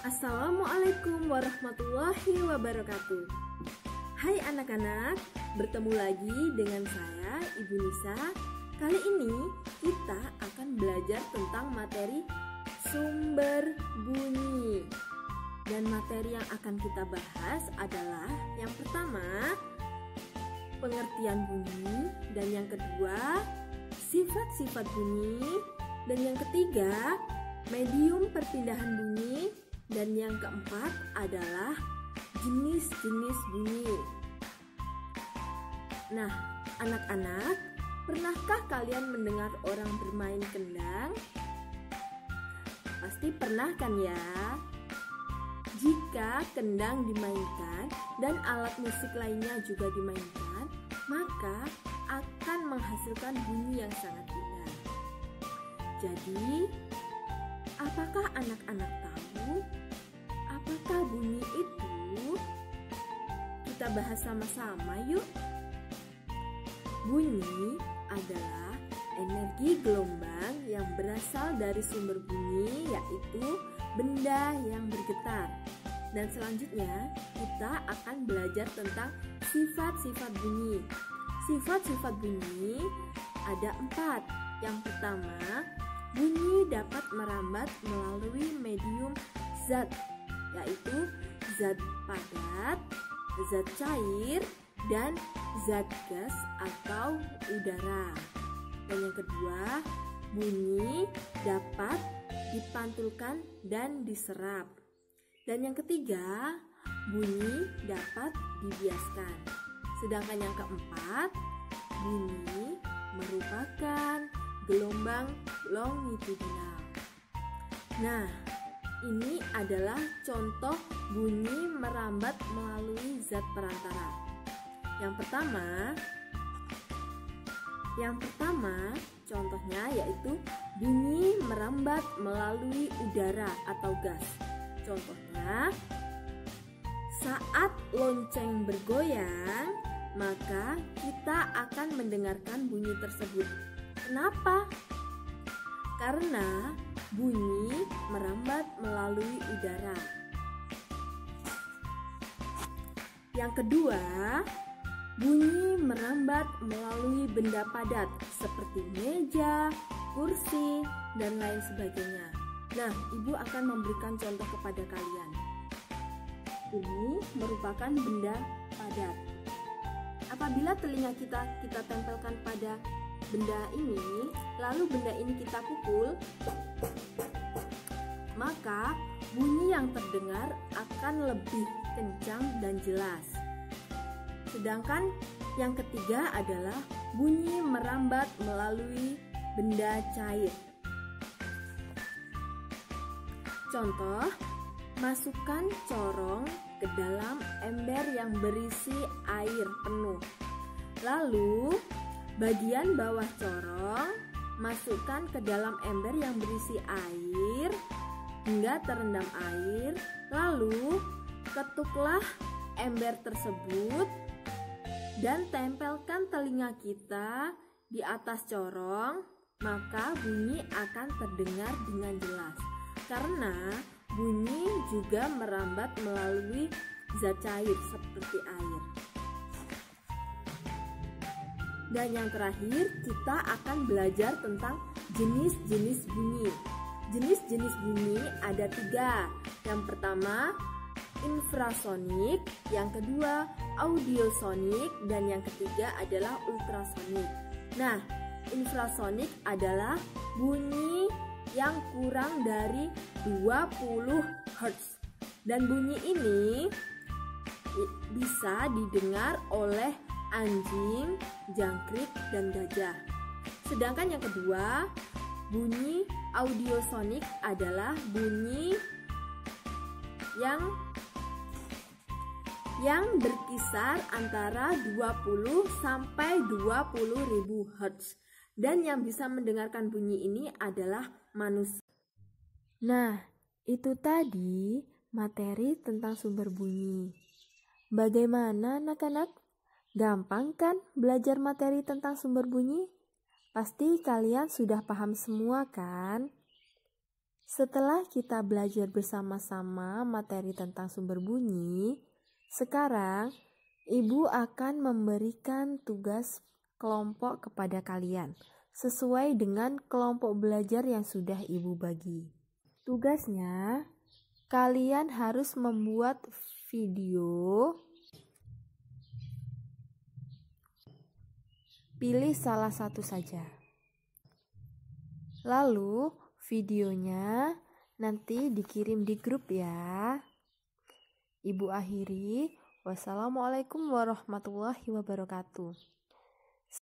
Assalamualaikum warahmatullahi wabarakatuh. Hai anak-anak, bertemu lagi dengan saya Ibu Nisa. Kali ini kita akan belajar tentang materi sumber bunyi. Dan materi yang akan kita bahas adalah yang pertama, pengertian bunyi, dan yang kedua, sifat-sifat bunyi, dan yang ketiga, medium perpindahan bunyi, dan yang keempat adalah jenis-jenis bunyi. Nah, anak-anak, pernahkah kalian mendengar orang bermain kendang? Pasti pernah kan ya? Jika kendang dimainkan dan alat musik lainnya juga dimainkan, maka akan menghasilkan bunyi yang sangat indah. Jadi, apakah anak-anak tahu apakah bunyi itu? Kita bahas sama-sama yuk. Bunyi adalah energi gelombang yang berasal dari sumber bunyi, yaitu benda yang bergetar. Dan selanjutnya kita akan belajar tentang sifat-sifat bunyi. Sifat-sifat bunyi ada 4. Yang pertama, bunyi dapat merambat melalui medium zat, yaitu zat padat, zat cair, dan zat gas atau udara. Dan yang kedua, bunyi dapat dipantulkan dan diserap. Dan yang ketiga, bunyi dapat dibiaskan. Sedangkan yang keempat, bunyi merupakan gelombang longitudinal. Nah, ini adalah contoh bunyi merambat melalui zat perantara. Yang pertama contohnya yaitu bunyi merambat melalui udara atau gas. Contohnya, saat lonceng bergoyang, maka kita akan mendengarkan bunyi tersebut. Kenapa? Karena bunyi merambat melalui udara. Yang kedua, bunyi merambat melalui benda padat seperti meja, kursi, dan lain sebagainya. Nah, Ibu akan memberikan contoh kepada kalian. Ini merupakan benda padat. Apabila telinga kita tempelkan pada benda ini, lalu benda ini kita pukul, maka bunyi yang terdengar akan lebih kencang dan jelas. Sedangkan yang ketiga adalah bunyi merambat melalui benda cair. Contoh, masukkan corong ke dalam ember yang berisi air penuh. Lalu, bagian bawah corong masukkan ke dalam ember yang berisi air hingga terendam air. Lalu, ketuklah ember tersebut dan tempelkan telinga kita di atas corong, maka bunyi akan terdengar dengan jelas. Karena bunyi juga merambat melalui zat cair seperti air. Dan yang terakhir, kita akan belajar tentang jenis-jenis bunyi. Jenis-jenis bunyi ada 3. Yang pertama, infrasonik, yang kedua, audiosonik, dan yang ketiga adalah ultrasonik. Nah, infrasonik adalah bunyi yang kurang dari 20 Hz. Dan bunyi ini bisa didengar oleh anjing, jangkrik, dan gajah. Sedangkan yang kedua, bunyi audiosonik adalah bunyi yang berkisar antara 20 sampai 20.000 Hz. Dan yang bisa mendengarkan bunyi ini adalah manusia. Nah, itu tadi materi tentang sumber bunyi. Bagaimana anak-anak? Gampang kan belajar materi tentang sumber bunyi? Pasti kalian sudah paham semua kan? Setelah kita belajar bersama-sama materi tentang sumber bunyi, sekarang Ibu akan memberikan tugas kelompok kepada kalian sesuai dengan kelompok belajar yang sudah Ibu bagi. Tugasnya, kalian harus membuat video. Pilih salah satu saja. Lalu videonya nanti dikirim di grup ya. Ibu akhiri. Wassalamualaikum warahmatullahi wabarakatuh.